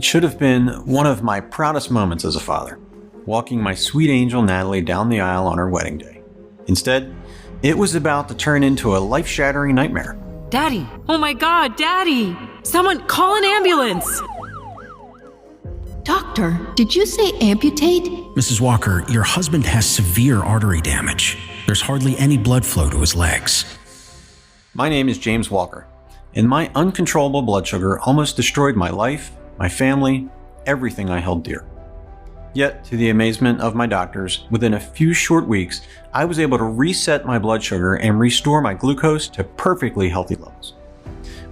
It should have been one of my proudest moments as a father, walking my sweet angel Natalie down the aisle on her wedding day. Instead, it was about to turn into a life-shattering nightmare. Daddy! Oh my God, Daddy! Someone call an ambulance! Doctor, did you say amputate? Mrs. Walker, your husband has severe artery damage. There's hardly any blood flow to his legs. My name is James Walker, and my uncontrollable blood sugar almost destroyed my life, my family, everything I held dear. Yet, to the amazement of my doctors, within a few short weeks, I was able to reset my blood sugar and restore my glucose to perfectly healthy levels.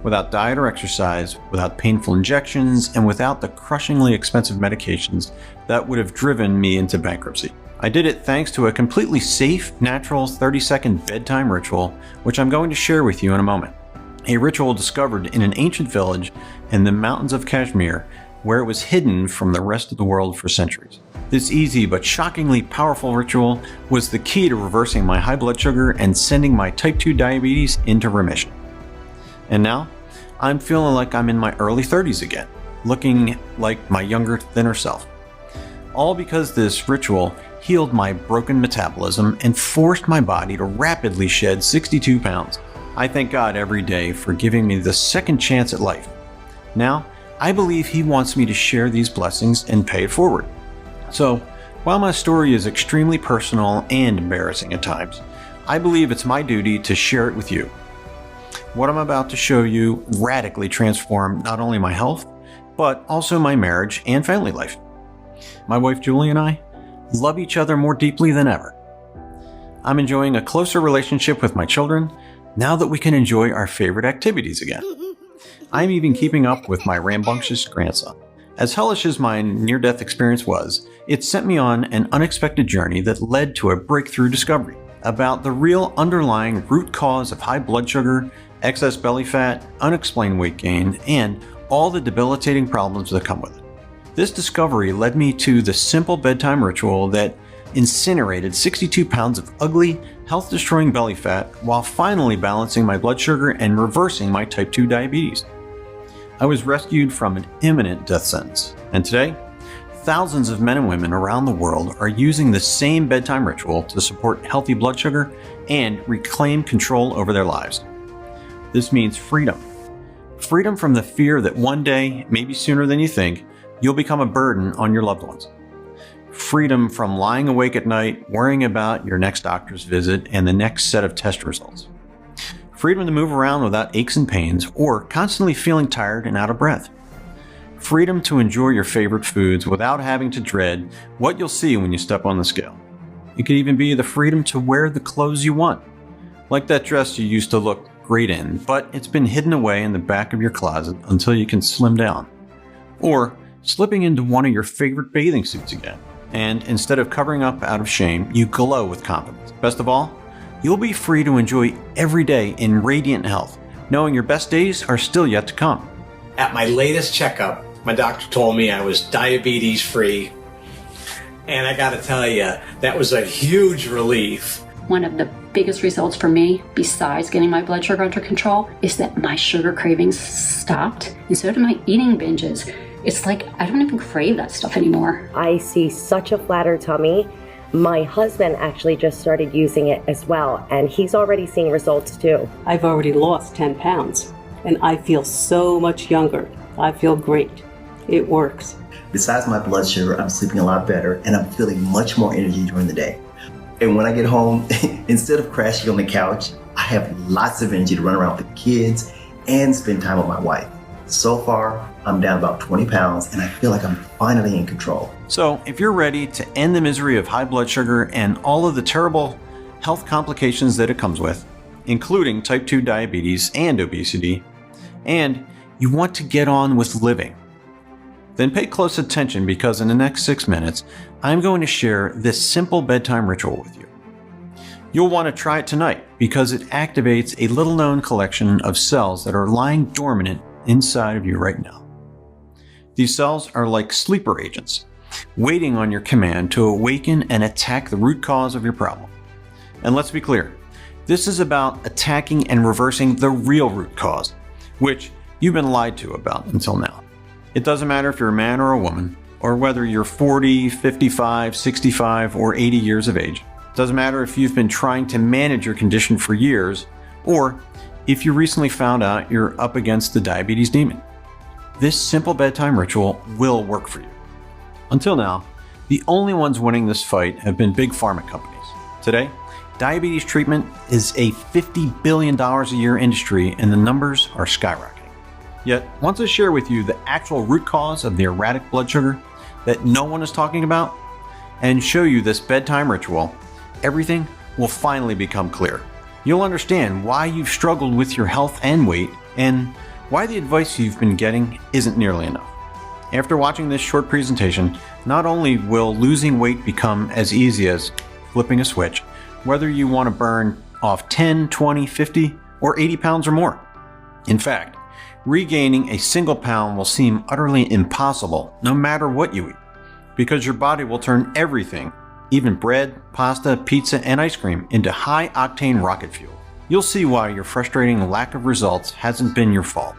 Without diet or exercise, without painful injections, and without the crushingly expensive medications that would have driven me into bankruptcy. I did it thanks to a completely safe, natural 30-second bedtime ritual, which I'm going to share with you in a moment. A ritual discovered in an ancient village in the mountains of Kashmir, where it was hidden from the rest of the world for centuries. This easy but shockingly powerful ritual was the key to reversing my high blood sugar and sending my type 2 diabetes into remission. And now, I'm feeling like I'm in my early 30s again, looking like my younger, thinner self. All because this ritual healed my broken metabolism and forced my body to rapidly shed 62 pounds. I thank God every day for giving me the second chance at life. Now, I believe He wants me to share these blessings and pay it forward. So, while my story is extremely personal and embarrassing at times, I believe it's my duty to share it with you. What I'm about to show you radically transformed not only my health, but also my marriage and family life. My wife Julie and I love each other more deeply than ever. I'm enjoying a closer relationship with my children now that we can enjoy our favorite activities again. I'm even keeping up with my rambunctious grandson. As hellish as my near-death experience was, it sent me on an unexpected journey that led to a breakthrough discovery about the real underlying root cause of high blood sugar, excess belly fat, unexplained weight gain, and all the debilitating problems that come with it. This discovery led me to the simple bedtime ritual that incinerated 62 pounds of ugly, health-destroying belly fat while finally balancing my blood sugar and reversing my type 2 diabetes. I was rescued from an imminent death sentence, and today, thousands of men and women around the world are using the same bedtime ritual to support healthy blood sugar and reclaim control over their lives. This means freedom. Freedom from the fear that one day, maybe sooner than you think, you'll become a burden on your loved ones. Freedom from lying awake at night, worrying about your next doctor's visit and the next set of test results. Freedom to move around without aches and pains or constantly feeling tired and out of breath. Freedom to enjoy your favorite foods without having to dread what you'll see when you step on the scale. It could even be the freedom to wear the clothes you want, like that dress you used to look great in, but it's been hidden away in the back of your closet until you can slim down. Or slipping into one of your favorite bathing suits again, and instead of covering up out of shame, you glow with confidence. Best of all, you'll be free to enjoy every day in radiant health, knowing your best days are still yet to come. At my latest checkup, my doctor told me I was diabetes free. And I gotta tell you, that was a huge relief. One of the biggest results for me, besides getting my blood sugar under control, is that my sugar cravings stopped, and so did my eating binges. It's like I don't even crave that stuff anymore. I see such a flatter tummy. My husband actually just started using it as well, and he's already seeing results too. I've already lost 10 pounds, and I feel so much younger. I feel great. It works. Besides my blood sugar, I'm sleeping a lot better, and I'm feeling much more energy during the day. And when I get home, instead of crashing on the couch, I have lots of energy to run around with the kids and spend time with my wife. So far, I'm down about 20 pounds, and I feel like I'm finally in control. So, if you're ready to end the misery of high blood sugar and all of the terrible health complications that it comes with, including type 2 diabetes and obesity, and you want to get on with living, then pay close attention because in the next 6 minutes, I'm going to share this simple bedtime ritual with you. You'll want to try it tonight because it activates a little-known collection of cells that are lying dormant inside of you right now. These cells are like sleeper agents, waiting on your command to awaken and attack the root cause of your problem. And let's be clear, this is about attacking and reversing the real root cause, which you've been lied to about until now. It doesn't matter if you're a man or a woman, or whether you're 40, 55, 65, or 80 years of age. It doesn't matter if you've been trying to manage your condition for years, or if you recently found out you're up against the diabetes demon. This simple bedtime ritual will work for you. Until now, the only ones winning this fight have been big pharma companies. Today, diabetes treatment is a $50 billion a year industry, and the numbers are skyrocketing. Yet, once I share with you the actual root cause of the erratic blood sugar that no one is talking about, and show you this bedtime ritual, everything will finally become clear. You'll understand why you've struggled with your health and weight, and why the advice you've been getting isn't nearly enough. After watching this short presentation, not only will losing weight become as easy as flipping a switch, whether you want to burn off 10, 20, 50, or 80 pounds or more. In fact, regaining a single pound will seem utterly impossible no matter what you eat, because your body will turn everything, even bread, pasta, pizza, and ice cream, into high-octane rocket fuel. You'll see why your frustrating lack of results hasn't been your fault.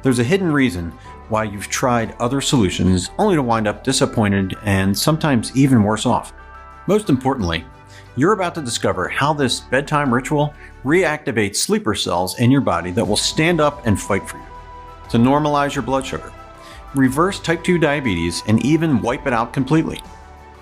There's a hidden reason why you've tried other solutions only to wind up disappointed and sometimes even worse off. Most importantly, you're about to discover how this bedtime ritual reactivates sleeper cells in your body that will stand up and fight for you, to normalize your blood sugar, reverse type 2 diabetes, and even wipe it out completely,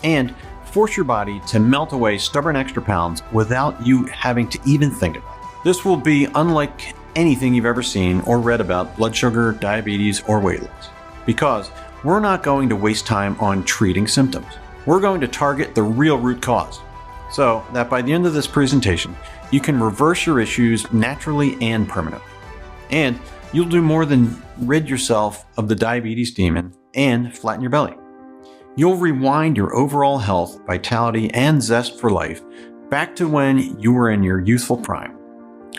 and force your body to melt away stubborn extra pounds without you having to even think about it. This will be unlike anything you've ever seen or read about blood sugar, diabetes, or weight loss, because we're not going to waste time on treating symptoms. We're going to target the real root cause, so that by the end of this presentation, you can reverse your issues naturally and permanently. And you'll do more than rid yourself of the diabetes demon and flatten your belly. You'll rewind your overall health, vitality, and zest for life back to when you were in your youthful prime.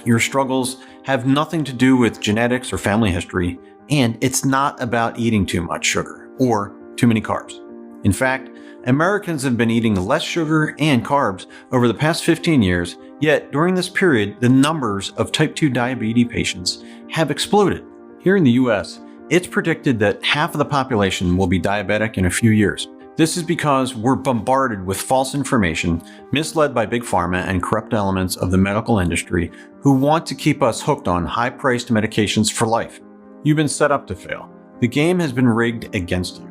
Your struggles have nothing to do with genetics or family history, and it's not about eating too much sugar or too many carbs. In fact, Americans have been eating less sugar and carbs over the past 15 years, yet during this period, the numbers of type 2 diabetes patients have exploded. Here in the US, it's predicted that half of the population will be diabetic in a few years. This is because we're bombarded with false information, misled by big pharma and corrupt elements of the medical industry who want to keep us hooked on high-priced medications for life. You've been set up to fail. The game has been rigged against you.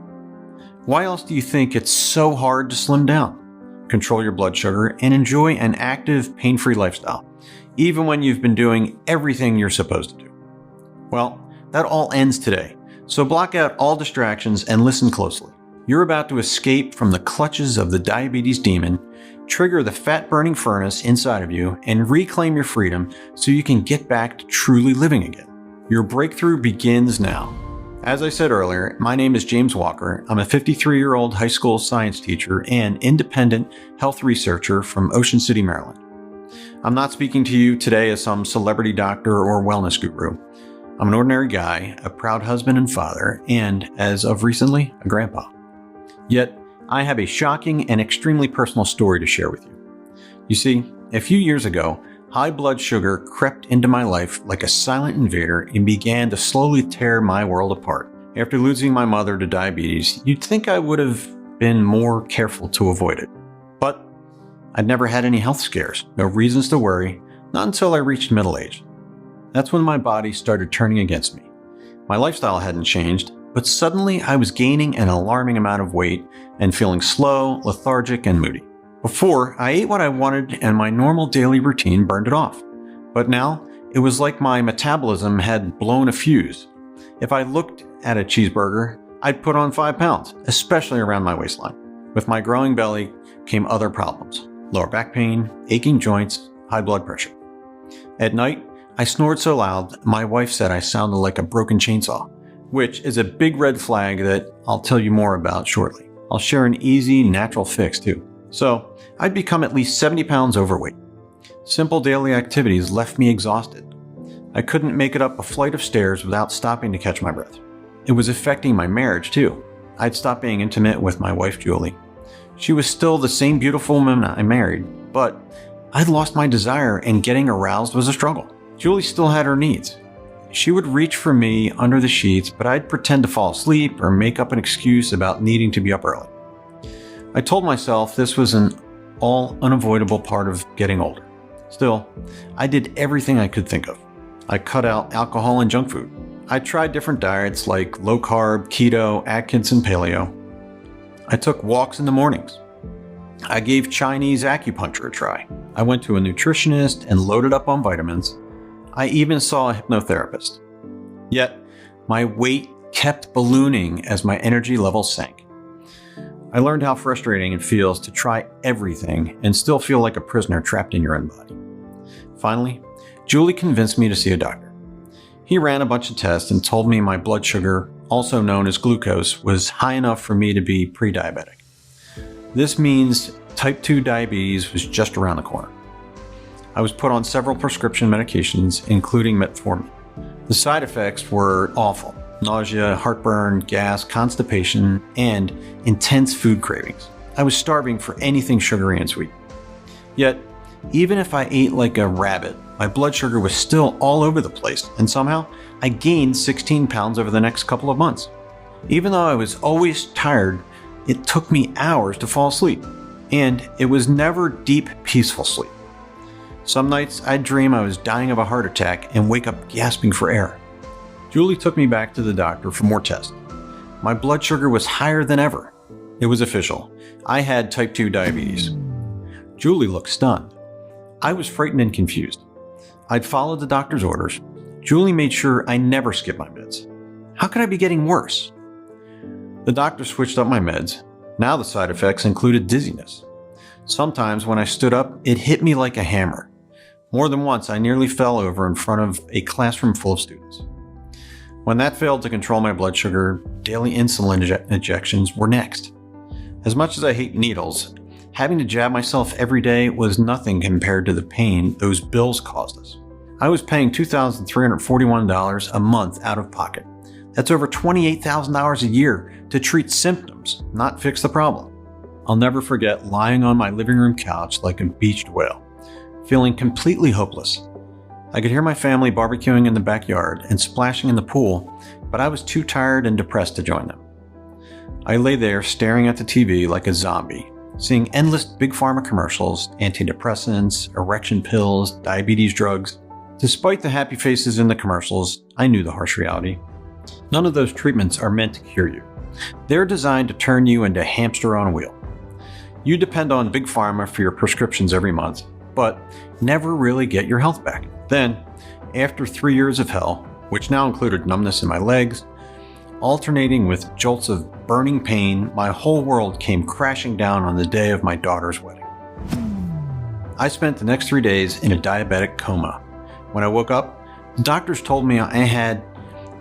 Why else do you think it's so hard to slim down, control your blood sugar, and enjoy an active, pain-free lifestyle, even when you've been doing everything you're supposed to do? Well, that all ends today, so block out all distractions and listen closely. You're about to escape from the clutches of the diabetes demon, trigger the fat-burning furnace inside of you, and reclaim your freedom so you can get back to truly living again. Your breakthrough begins now. As I said earlier, my name is James Walker. I'm a 53-year-old high school science teacher and independent health researcher from Ocean City, Maryland. I'm not speaking to you today as some celebrity doctor or wellness guru. I'm an ordinary guy, a proud husband and father, and, as of recently, a grandpa. Yet, I have a shocking and extremely personal story to share with you. You see, a few years ago, high blood sugar crept into my life like a silent invader and began to slowly tear my world apart. After losing my mother to diabetes, you'd think I would have been more careful to avoid it. But I'd never had any health scares, no reasons to worry, not until I reached middle age. That's when my body started turning against me. My lifestyle hadn't changed, but suddenly I was gaining an alarming amount of weight and feeling slow, lethargic, and moody. Before, I ate what I wanted and my normal daily routine burned it off. But now, it was like my metabolism had blown a fuse. If I looked at a cheeseburger, I'd put on 5 pounds, especially around my waistline. With my growing belly came other problems: lower back pain, aching joints, high blood pressure. At night, I snored so loud, my wife said I sounded like a broken chainsaw, which is a big red flag that I'll tell you more about shortly. I'll share an easy, natural fix too. So, I'd become at least 70 pounds overweight. Simple daily activities left me exhausted. I couldn't make it up a flight of stairs without stopping to catch my breath. It was affecting my marriage too. I'd stopped being intimate with my wife, Julie. She was still the same beautiful woman I married, but I'd lost my desire and getting aroused was a struggle. Julie still had her needs. She would reach for me under the sheets, but I'd pretend to fall asleep or make up an excuse about needing to be up early. I told myself this was an all unavoidable part of getting older. Still, I did everything I could think of. I cut out alcohol and junk food. I tried different diets like low carb, keto, Atkins, and paleo. I took walks in the mornings. I gave Chinese acupuncture a try. I went to a nutritionist and loaded up on vitamins. I even saw a hypnotherapist. Yet, my weight kept ballooning as my energy levels sank. I learned how frustrating it feels to try everything and still feel like a prisoner trapped in your own body. Finally, Julie convinced me to see a doctor. He ran a bunch of tests and told me my blood sugar, also known as glucose, was high enough for me to be pre-diabetic. This means type 2 diabetes was just around the corner. I was put on several prescription medications, including metformin. The side effects were awful: nausea, heartburn, gas, constipation, and intense food cravings. I was starving for anything sugary and sweet. Yet, even if I ate like a rabbit, my blood sugar was still all over the place, and somehow I gained 16 pounds over the next couple of months. Even though I was always tired, it took me hours to fall asleep, and it was never deep, peaceful sleep. Some nights I'd dream I was dying of a heart attack and wake up gasping for air. Julie took me back to the doctor for more tests. My blood sugar was higher than ever. It was official. I had type 2 diabetes. Julie looked stunned. I was frightened and confused. I'd followed the doctor's orders. Julie made sure I never skipped my meds. How could I be getting worse? The doctor switched up my meds. Now the side effects included dizziness. Sometimes when I stood up, it hit me like a hammer. More than once, I nearly fell over in front of a classroom full of students. When that failed to control my blood sugar, daily insulin injections were next. As much as I hate needles, having to jab myself every day was nothing compared to the pain those bills caused us. I was paying $2,341 a month out of pocket. That's over $28,000 a year to treat symptoms, not fix the problem. I'll never forget lying on my living room couch like a beached whale, feeling completely hopeless. I could hear my family barbecuing in the backyard and splashing in the pool, but I was too tired and depressed to join them. I lay there staring at the TV like a zombie, seeing endless big pharma commercials, antidepressants, erection pills, diabetes drugs. Despite the happy faces in the commercials, I knew the harsh reality. None of those treatments are meant to cure you. They're designed to turn you into a hamster on a wheel. You depend on big pharma for your prescriptions every month, but never really get your health back. Then, after 3 years of hell, which now included numbness in my legs, alternating with jolts of burning pain, my whole world came crashing down on the day of my daughter's wedding. I spent the next 3 days in a diabetic coma. When I woke up, the doctors told me I had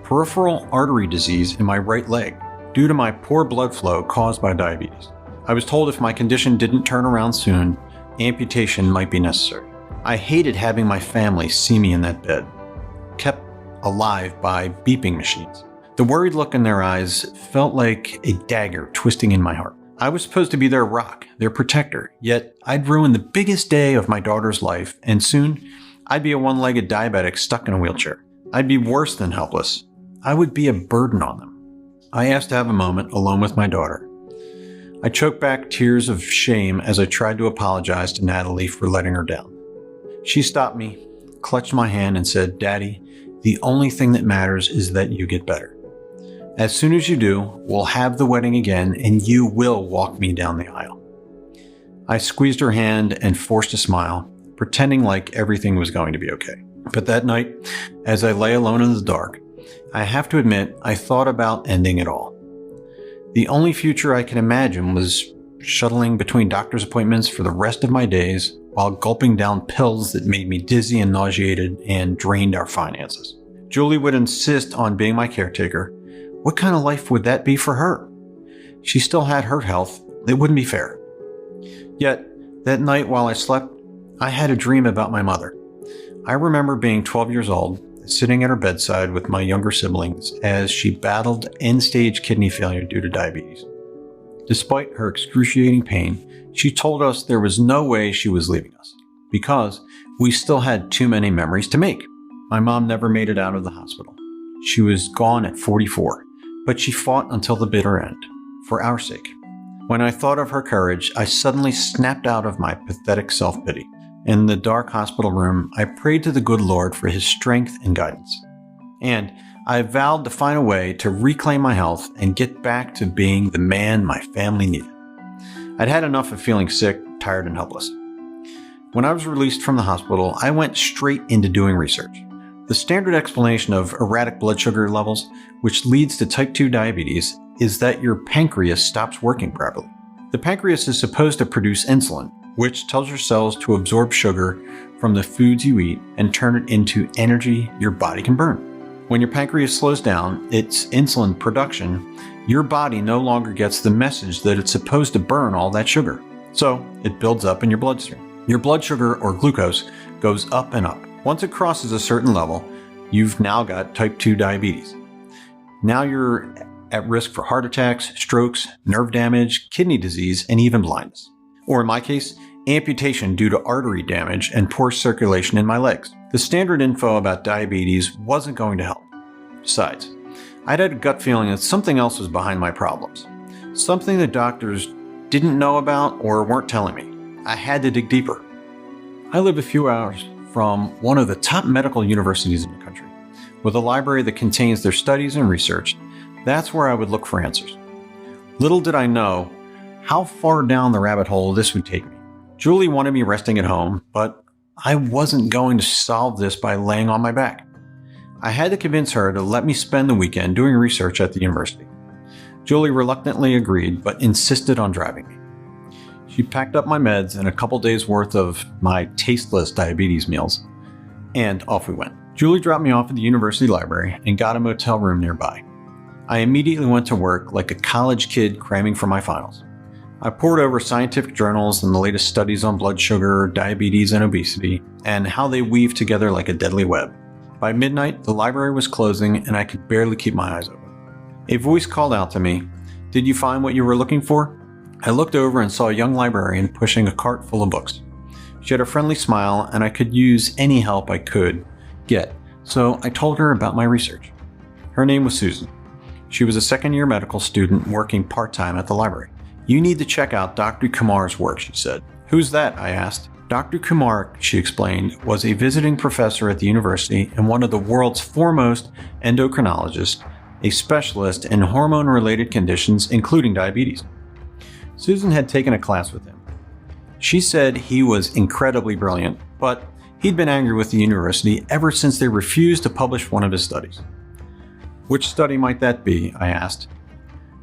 peripheral artery disease in my right leg due to my poor blood flow caused by diabetes. I was told if my condition didn't turn around soon, amputation might be necessary. I hated having my family see me in that bed, kept alive by beeping machines. The worried look in their eyes felt like a dagger twisting in my heart. I was supposed to be their rock, their protector, yet I'd ruined the biggest day of my daughter's life, and soon I'd be a one-legged diabetic stuck in a wheelchair. I'd be worse than helpless. I would be a burden on them. I asked to have a moment alone with my daughter. I choked back tears of shame as I tried to apologize to Natalie for letting her down. She stopped me, clutched my hand, and said, "Daddy, the only thing that matters is that you get better. As soon as you do, we'll have the wedding again and you will walk me down the aisle." I squeezed her hand and forced a smile, pretending like everything was going to be okay. But that night, as I lay alone in the dark, I have to admit I thought about ending it all. The only future I could imagine was shuttling between doctor's appointments for the rest of my days while gulping down pills that made me dizzy and nauseated and drained our finances. Julie would insist on being my caretaker. What kind of life would that be for her? She still had her health. It wouldn't be fair. Yet, that night while I slept, I had a dream about my mother. I remember being 12 years old, sitting at her bedside with my younger siblings as she battled end-stage kidney failure due to diabetes. Despite her excruciating pain, she told us there was no way she was leaving us because we still had too many memories to make. My mom never made it out of the hospital. She was gone at 44, but she fought until the bitter end, for our sake. When I thought of her courage, I suddenly snapped out of my pathetic self-pity. In the dark hospital room, I prayed to the good Lord for his strength and guidance. And I vowed to find a way to reclaim my health and get back to being the man my family needed. I'd had enough of feeling sick, tired, and helpless. When I was released from the hospital, I went straight into doing research. The standard explanation of erratic blood sugar levels, which leads to type 2 diabetes, is that your pancreas stops working properly. The pancreas is supposed to produce insulin, which tells your cells to absorb sugar from the foods you eat and turn it into energy your body can burn. When your pancreas slows down its insulin production, your body no longer gets the message that it's supposed to burn all that sugar. So it builds up in your bloodstream. Your blood sugar, or glucose, goes up and up. Once it crosses a certain level, you've now got type 2 diabetes. Now you're at risk for heart attacks, strokes, nerve damage, kidney disease, and even blindness. Or in my case, amputation due to artery damage and poor circulation in my legs. The standard info about diabetes wasn't going to help. Besides, I'd had a gut feeling that something else was behind my problems. Something the doctors didn't know about or weren't telling me. I had to dig deeper. I live a few hours from one of the top medical universities in the country, with a library that contains their studies and research. That's where I would look for answers. Little did I know how far down the rabbit hole this would take me. Julie wanted me resting at home, but I wasn't going to solve this by laying on my back. I had to convince her to let me spend the weekend doing research at the university. Julie reluctantly agreed, but insisted on driving me. She packed up my meds and a couple days worth of my tasteless diabetes meals, and off we went. Julie dropped me off at the university library and got a motel room nearby. I immediately went to work like a college kid cramming for my finals. I pored over scientific journals and the latest studies on blood sugar, diabetes, and obesity, and how they weave together like a deadly web. By midnight, the library was closing and I could barely keep my eyes open. A voice called out to me, "Did you find what you were looking for?" I looked over and saw a young librarian pushing a cart full of books. She had a friendly smile and I could use any help I could get, so I told her about my research. Her name was Susan. She was a second-year medical student working part-time at the library. "You need to check out Dr. Kumar's work," she said. "Who's that?" I asked. Dr. Kumar, she explained, was a visiting professor at the university and one of the world's foremost endocrinologists, a specialist in hormone-related conditions, including diabetes. Susan had taken a class with him. She said he was incredibly brilliant, but he'd been angry with the university ever since they refused to publish one of his studies. "Which study might that be?" I asked.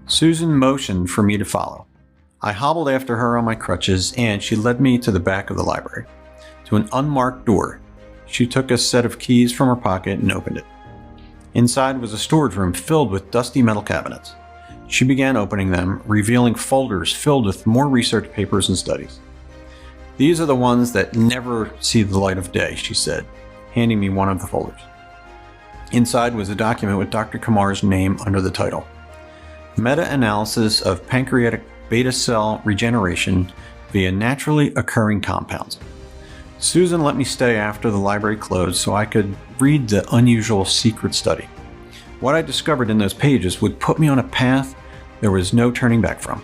Susan motioned for me to follow. I hobbled after her on my crutches, and she led me to the back of the library, to an unmarked door. She took a set of keys from her pocket and opened it. Inside was a storage room filled with dusty metal cabinets. She began opening them, revealing folders filled with more research papers and studies. "These are the ones that never see the light of day," she said, handing me one of the folders. Inside was a document with Dr. Kumar's name under the title, "Meta-analysis of pancreatic beta cell regeneration via naturally occurring compounds." Susan let me stay after the library closed so I could read the unusual secret study. What I discovered in those pages would put me on a path there was no turning back from.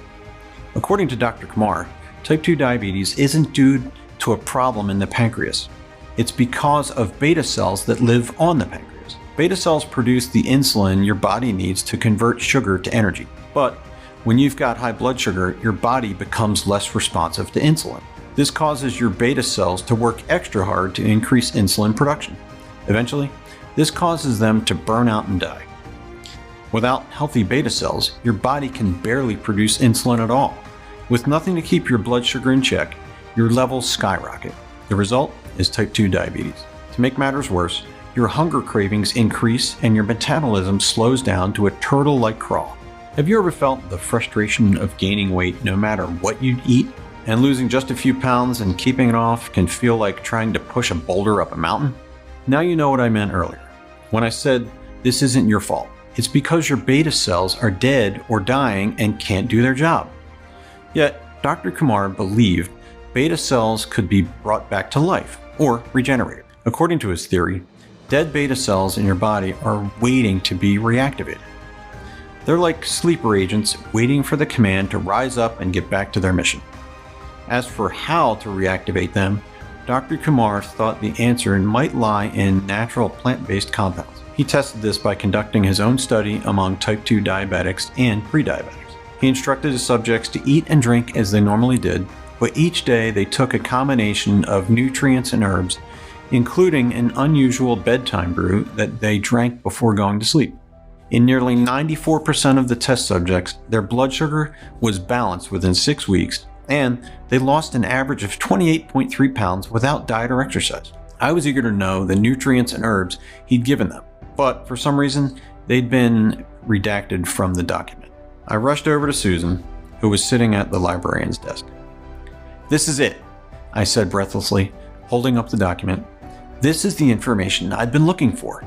According to Dr. Kumar, type 2 diabetes isn't due to a problem in the pancreas. It's because of beta cells that live on the pancreas. Beta cells produce the insulin your body needs to convert sugar to energy. But when you've got high blood sugar, your body becomes less responsive to insulin. This causes your beta cells to work extra hard to increase insulin production. Eventually, this causes them to burn out and die. Without healthy beta cells, your body can barely produce insulin at all. With nothing to keep your blood sugar in check, your levels skyrocket. The result is type 2 diabetes. To make matters worse, your hunger cravings increase and your metabolism slows down to a turtle-like crawl. Have you ever felt the frustration of gaining weight no matter what you eat? And losing just a few pounds and keeping it off can feel like trying to push a boulder up a mountain? Now you know what I meant earlier when I said this isn't your fault. It's because your beta cells are dead or dying and can't do their job. Yet, Dr. Kumar believed beta cells could be brought back to life or regenerated. According to his theory, Dead beta cells in your body are waiting to be reactivated. They're like sleeper agents waiting for the command to rise up and get back to their mission. As for how to reactivate them, Dr. Kumar thought the answer might lie in natural plant-based compounds. He tested this by conducting his own study among type 2 diabetics and pre-diabetics. He instructed his subjects to eat and drink as they normally did, but each day they took a combination of nutrients and herbs, including an unusual bedtime brew that they drank before going to sleep. In nearly 94% of the test subjects, their blood sugar was balanced within 6 weeks, and they lost an average of 28.3 pounds without diet or exercise. I was eager to know the nutrients and herbs he'd given them, but for some reason, they'd been redacted from the document. I rushed over to Susan, who was sitting at the librarian's desk. "This is it," I said breathlessly, holding up the document. "This is the information I've been looking for.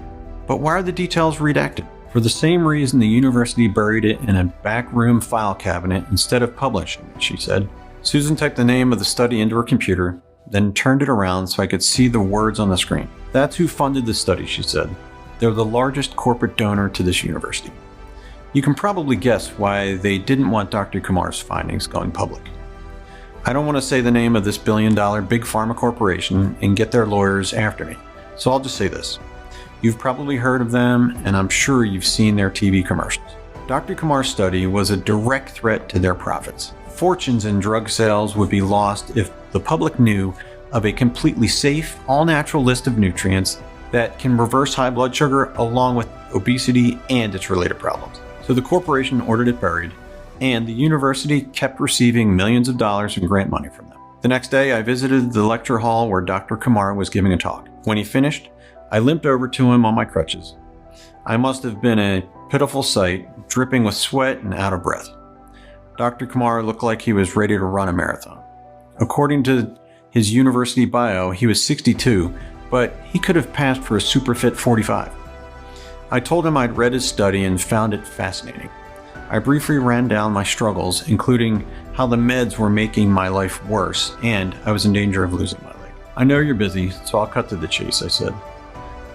But why are the details redacted?" "For the same reason the university buried it in a backroom file cabinet instead of publishing it," she said. Susan typed the name of the study into her computer, then turned it around so I could see the words on the screen. "That's who funded the study," she said. "They're the largest corporate donor to this university. You can probably guess why they didn't want Dr. Kumar's findings going public. I don't want to say the name of this billion-dollar big pharma corporation and get their lawyers after me, so I'll just say this. You've probably heard of them, and I'm sure you've seen their TV commercials. Dr. Kumar's study was a direct threat to their profits. Fortunes in drug sales would be lost if the public knew of a completely safe, all-natural list of nutrients that can reverse high blood sugar along with obesity and its related problems. So the corporation ordered it buried, and the university kept receiving millions of dollars in grant money from them. The next day, I visited the lecture hall where Dr. Kumar was giving a talk. When he finished, I limped over to him on my crutches. I must have been a pitiful sight, dripping with sweat and out of breath. Dr. Kumar looked like he was ready to run a marathon. According to his university bio, he was 62, but he could have passed for a super fit 45. I told him I'd read his study and found it fascinating. I briefly ran down my struggles, including how the meds were making my life worse, and I was in danger of losing my leg. "I know you're busy, so I'll cut to the chase," I said.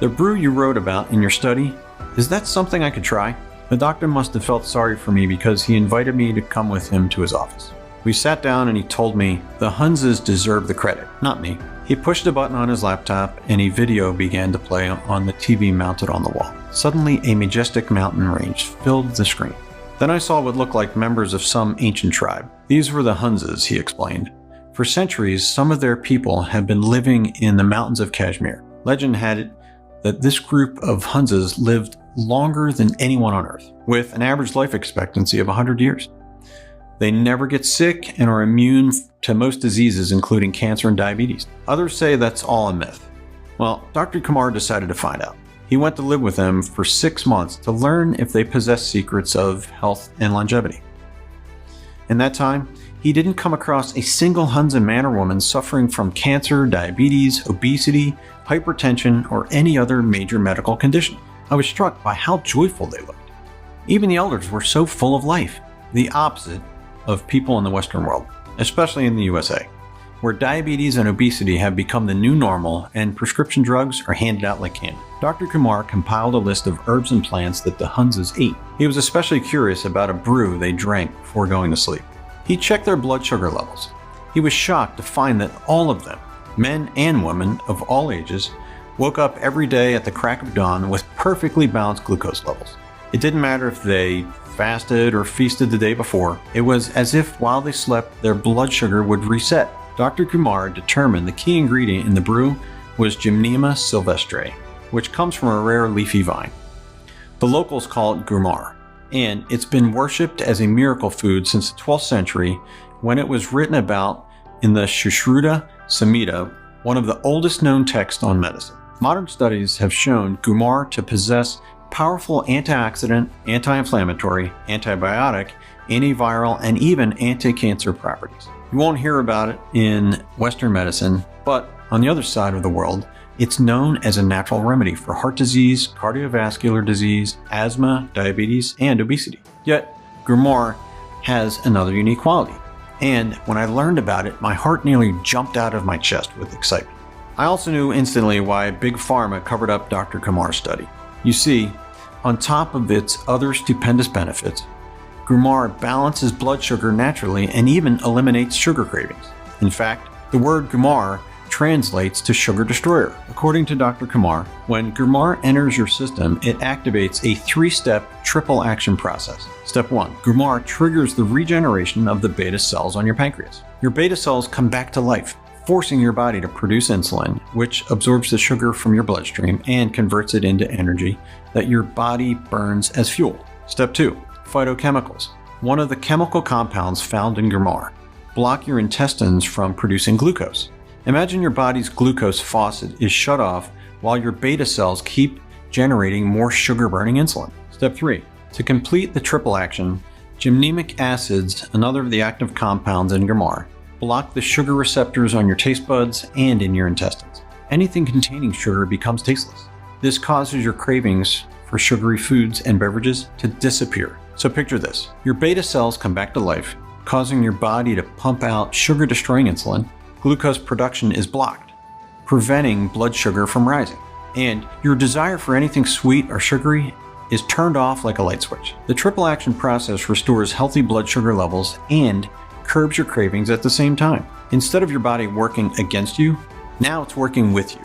"The brew you wrote about in your study, is that something I could try?" The doctor must have felt sorry for me because he invited me to come with him to his office. We sat down and he told me the Hunzes deserve the credit, not me. He pushed a button on his laptop and a video began to play on the TV mounted on the wall. Suddenly, a majestic mountain range filled the screen. Then I saw what looked like members of some ancient tribe. These were the Hunzes, he explained. For centuries, some of their people have been living in the mountains of Kashmir. Legend had it that this group of Hunzes lived longer than anyone on Earth, with an average life expectancy of 100 years. They never get sick and are immune to most diseases, including cancer and diabetes. Others say that's all a myth. Well, Dr. Kumar decided to find out. He went to live with them for 6 months to learn if they possess secrets of health and longevity. In that time, he didn't come across a single Hunza man or woman suffering from cancer, diabetes, obesity, hypertension, or any other major medical condition. I was struck by how joyful they looked. Even the elders were so full of life, the opposite of people in the Western world, especially in the USA, where diabetes and obesity have become the new normal and prescription drugs are handed out like candy. Dr. Kumar compiled a list of herbs and plants that the Hunzes ate. He was especially curious about a brew they drank before going to sleep. He checked their blood sugar levels. He was shocked to find that all of them, men and women of all ages, woke up every day at the crack of dawn with perfectly balanced glucose levels. It didn't matter if they fasted or feasted the day before. It was as if while they slept, their blood sugar would reset. Dr. Kumar determined the key ingredient in the brew was Gymnema sylvestre, which comes from a rare leafy vine. The locals call it gumar, and it's been worshipped as a miracle food since the 12th century when it was written about in the Sushruta Samhita, one of the oldest known texts on medicine. Modern studies have shown gumar to possess powerful antioxidant, anti-inflammatory, antibiotic, antiviral, and even anti-cancer properties. You won't hear about it in Western medicine, but on the other side of the world, it's known as a natural remedy for heart disease, cardiovascular disease, asthma, diabetes, and obesity. Yet, gumar has another unique quality. And when I learned about it, my heart nearly jumped out of my chest with excitement. I also knew instantly why Big Pharma covered up Dr. Kumar's study. You see, on top of its other stupendous benefits, Grumar balances blood sugar naturally and even eliminates sugar cravings. In fact, the word Grumar translates to sugar destroyer. According to Dr. Kumar, when Grumar enters your system, it activates a 3-step triple action process. Step 1. Grumar triggers the regeneration of the beta cells on your pancreas. Your beta cells come back to life, forcing your body to produce insulin, which absorbs the sugar from your bloodstream and converts it into energy that your body burns as fuel. Step 2. Phytochemicals. One of the chemical compounds found in Grumar block your intestines from producing glucose. Imagine your body's glucose faucet is shut off while your beta cells keep generating more sugar-burning insulin. Step 3. To complete the triple action, gymnemic acids, another of the active compounds in Grumar, block the sugar receptors on your taste buds and in your intestines. Anything containing sugar becomes tasteless. This causes your cravings for sugary foods and beverages to disappear. So picture this. Your beta cells come back to life, causing your body to pump out sugar-destroying insulin. Glucose production is blocked, preventing blood sugar from rising. And your desire for anything sweet or sugary is turned off like a light switch. The triple action process restores healthy blood sugar levels and curbs your cravings at the same time. Instead of your body working against you, now it's working with you.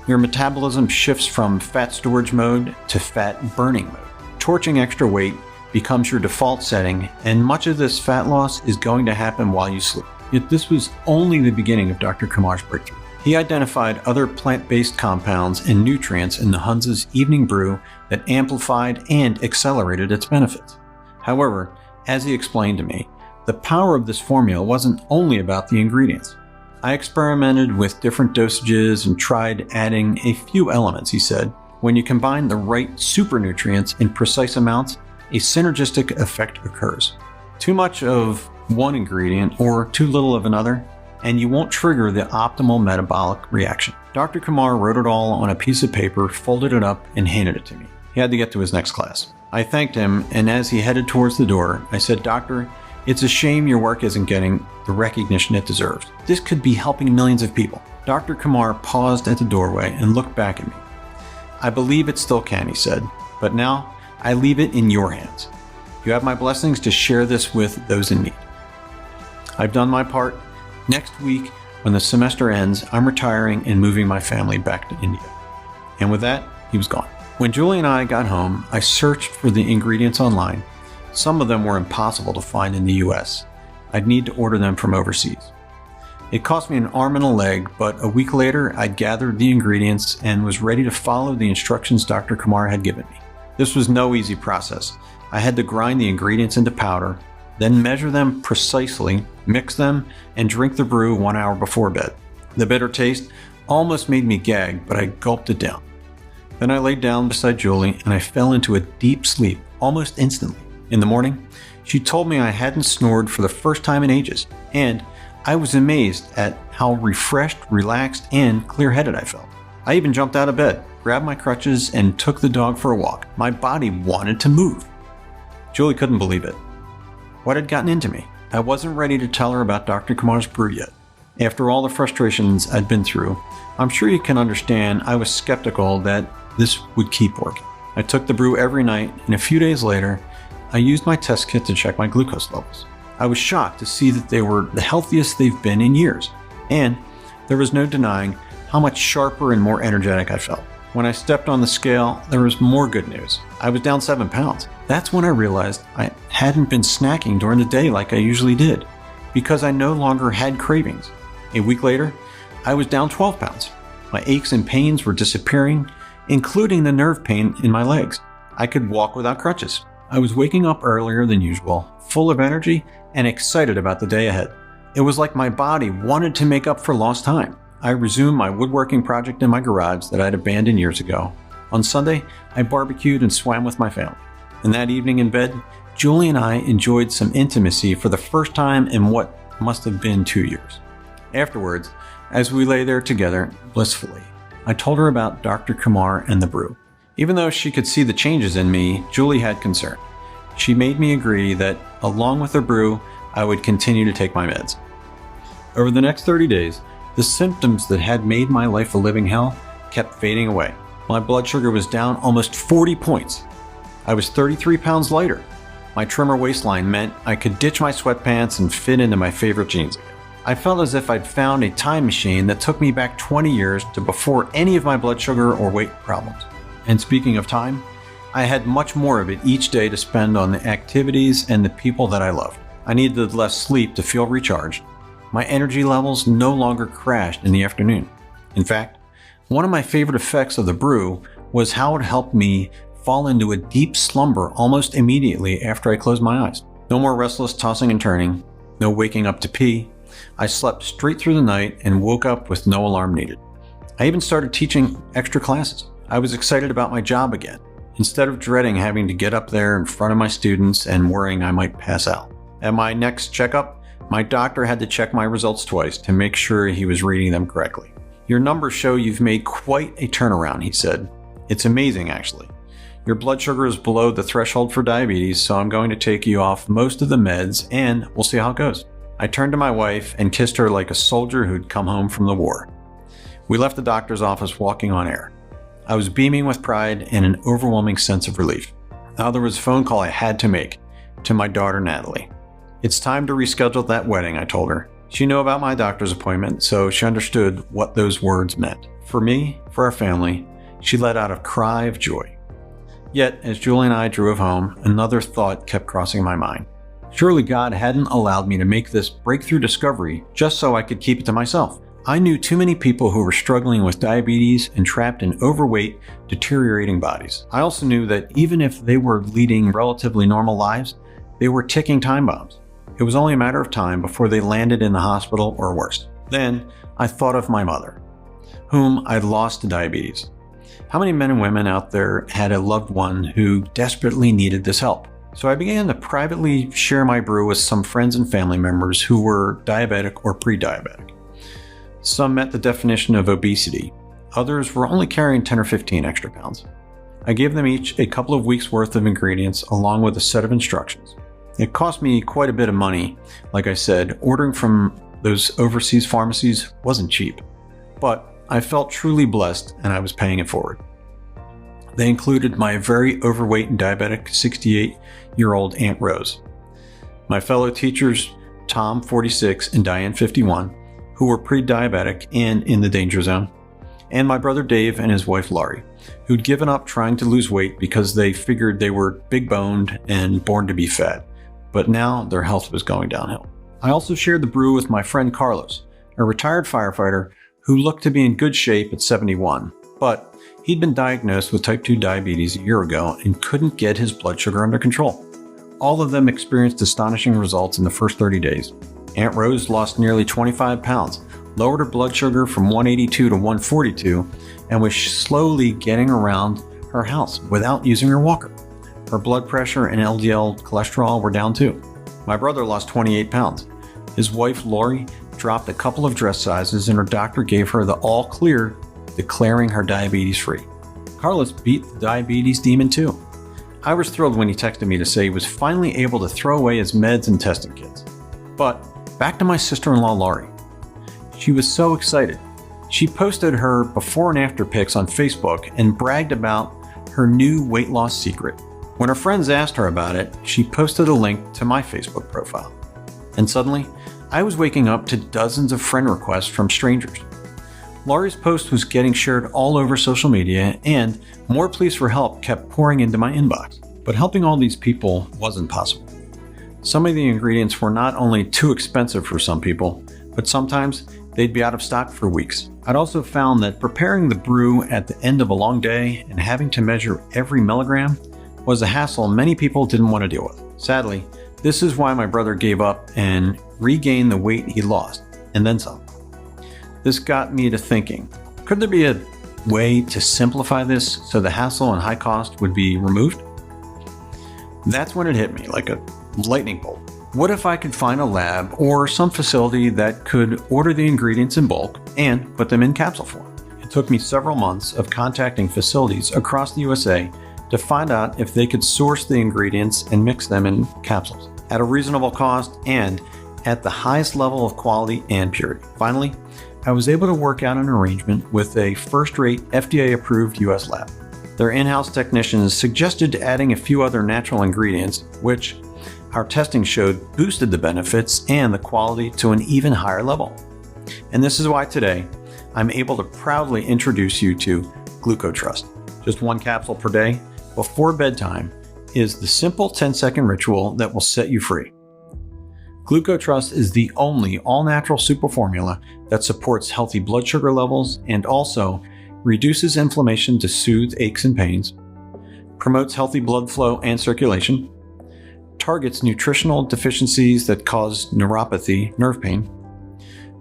Your metabolism shifts from fat storage mode to fat burning mode. Torching extra weight becomes your default setting, and much of this fat loss is going to happen while you sleep. Yet this was only the beginning of Dr. Kumar's breakthrough. He identified other plant-based compounds and nutrients in the Hunza's evening brew that amplified and accelerated its benefits. However, as he explained to me, the power of this formula wasn't only about the ingredients. I experimented with different dosages and tried adding a few elements, he said. When you combine the right super nutrients in precise amounts, a synergistic effect occurs. Too much of one ingredient or too little of another, and you won't trigger the optimal metabolic reaction. Dr. Kumar wrote it all on a piece of paper, folded it up, and handed it to me. He had to get to his next class. I thanked him, and as he headed towards the door, I said, "Doctor, it's a shame your work isn't getting the recognition it deserves. This could be helping millions of people." Dr. Kumar paused at the doorway and looked back at me. "I believe it still can," he said, "but now I leave it in your hands. You have my blessings to share this with those in need." I've done my part. Next week, when the semester ends, I'm retiring and moving my family back to India. And with that, he was gone. When Julie and I got home, I searched for the ingredients online. Some of them were impossible to find in the US. I'd need to order them from overseas. It cost me an arm and a leg, but a week later, I'd gathered the ingredients and was ready to follow the instructions Dr. Kumar had given me. This was no easy process. I had to grind the ingredients into powder, then measure them precisely, mix them, and drink the brew 1 hour before bed. The bitter taste almost made me gag, but I gulped it down. Then I laid down beside Julie and I fell into a deep sleep almost instantly. In the morning, she told me I hadn't snored for the first time in ages, and I was amazed at how refreshed, relaxed, and clear-headed I felt. I even jumped out of bed, grabbed my crutches, and took the dog for a walk. My body wanted to move. Julie couldn't believe it. What had gotten into me? I wasn't ready to tell her about Dr. Kumar's brew yet. After all the frustrations I'd been through, I'm sure you can understand I was skeptical that this would keep working. I took the brew every night, and a few days later, I used my test kit to check my glucose levels. I was shocked to see that they were the healthiest they've been in years, and there was no denying how much sharper and more energetic I felt. When I stepped on the scale, there was more good news. I was down 7 pounds. That's when I realized I hadn't been snacking during the day like I usually did, because I no longer had cravings. A week later, I was down 12 pounds. My aches and pains were disappearing, including the nerve pain in my legs. I could walk without crutches. I was waking up earlier than usual, full of energy and excited about the day ahead. It was like my body wanted to make up for lost time. I resumed my woodworking project in my garage that I'd abandoned years ago. On Sunday, I barbecued and swam with my family. And that evening in bed, Julie and I enjoyed some intimacy for the first time in what must have been 2 years. Afterwards, as we lay there together blissfully, I told her about Dr. Kumar and the brew. Even though she could see the changes in me, Julie had concern. She made me agree that, along with the brew, I would continue to take my meds. Over the next 30 days, The symptoms that had made my life a living hell kept fading away. My blood sugar was down almost 40 points. I was 33 pounds lighter. My trimmer waistline meant I could ditch my sweatpants and fit into my favorite jeans again. I felt as if I'd found a time machine that took me back 20 years to before any of my blood sugar or weight problems. And speaking of time, I had much more of it each day to spend on the activities and the people that I loved. I needed less sleep to feel recharged. My energy levels no longer crashed in the afternoon. In fact, one of my favorite effects of the brew was how it helped me fall into a deep slumber almost immediately after I closed my eyes. No more restless tossing and turning, no waking up to pee. I slept straight through the night and woke up with no alarm needed. I even started teaching extra classes. I was excited about my job again, instead of dreading having to get up there in front of my students and worrying I might pass out. At my next checkup, my doctor had to check my results twice to make sure he was reading them correctly. "Your numbers show you've made quite a turnaround," he said. "It's amazing, actually. Your blood sugar is below the threshold for diabetes, so I'm going to take you off most of the meds and we'll see how it goes." I turned to my wife and kissed her like a soldier who'd come home from the war. We left the doctor's office walking on air. I was beaming with pride and an overwhelming sense of relief. Now there was a phone call I had to make to my daughter Natalie. "It's time to reschedule that wedding," I told her. She knew about my doctor's appointment, so she understood what those words meant. For me, for our family, she let out a cry of joy. Yet, as Julie and I drove home, another thought kept crossing my mind. Surely God hadn't allowed me to make this breakthrough discovery just so I could keep it to myself. I knew too many people who were struggling with diabetes and trapped in overweight, deteriorating bodies. I also knew that even if they were leading relatively normal lives, they were ticking time bombs. It was only a matter of time before they landed in the hospital or worse. Then I thought of my mother, whom I'd lost to diabetes. How many men and women out there had a loved one who desperately needed this help? So I began to privately share my brew with some friends and family members who were diabetic or pre-diabetic. Some met the definition of obesity. Others were only carrying 10 or 15 extra pounds. I gave them each a couple of weeks worth of ingredients along with a set of instructions. It cost me quite a bit of money. Like I said, ordering from those overseas pharmacies wasn't cheap, but I felt truly blessed and I was paying it forward. They included my very overweight and diabetic 68-year-old Aunt Rose, my fellow teachers Tom, 46, and Diane, 51, who were pre-diabetic and in the danger zone, and my brother Dave and his wife Laurie, who'd given up trying to lose weight because they figured they were big-boned and born to be fat, but now their health was going downhill. I also shared the brew with my friend Carlos, a retired firefighter who looked to be in good shape at 71, but he'd been diagnosed with type 2 diabetes a year ago and couldn't get his blood sugar under control. All of them experienced astonishing results in the first 30 days. Aunt Rose lost nearly 25 pounds, lowered her blood sugar from 182 to 142, and was slowly getting around her house without using her walker. Her blood pressure and LDL cholesterol were down too. My brother lost 28 pounds. His wife Laurie dropped a couple of dress sizes and her doctor gave her the all clear, declaring her diabetes free. Carlos beat the diabetes demon too. I was thrilled when he texted me to say he was finally able to throw away his meds and testing kits. But back to my sister-in-law Laurie. She was so excited. She posted her before and after pics on Facebook and bragged about her new weight loss secret. When her friends asked her about it, she posted a link to my Facebook profile. And suddenly, I was waking up to dozens of friend requests from strangers. Laurie's post was getting shared all over social media, and more pleas for help kept pouring into my inbox. But helping all these people wasn't possible. Some of the ingredients were not only too expensive for some people, but sometimes they'd be out of stock for weeks. I'd also found that preparing the brew at the end of a long day and having to measure every milligram was a hassle many people didn't want to deal with. Sadly, this is why my brother gave up and regained the weight he lost, and then some. This got me to thinking, could there be a way to simplify this so the hassle and high cost would be removed? That's when it hit me like a lightning bolt. What if I could find a lab or some facility that could order the ingredients in bulk and put them in capsule form? It took me several months of contacting facilities across the USA to find out if they could source the ingredients and mix them in capsules at a reasonable cost and at the highest level of quality and purity. Finally, I was able to work out an arrangement with a first-rate FDA-approved US lab. Their in-house technicians suggested adding a few other natural ingredients, which our testing showed boosted the benefits and the quality to an even higher level. And this is why today, I'm able to proudly introduce you to Glucotrust. Just 1 capsule per day before bedtime is the simple 10-second ritual that will set you free. Glucotrust is the only all-natural super formula that supports healthy blood sugar levels and also reduces inflammation to soothe aches and pains, promotes healthy blood flow and circulation, targets nutritional deficiencies that cause neuropathy, nerve pain,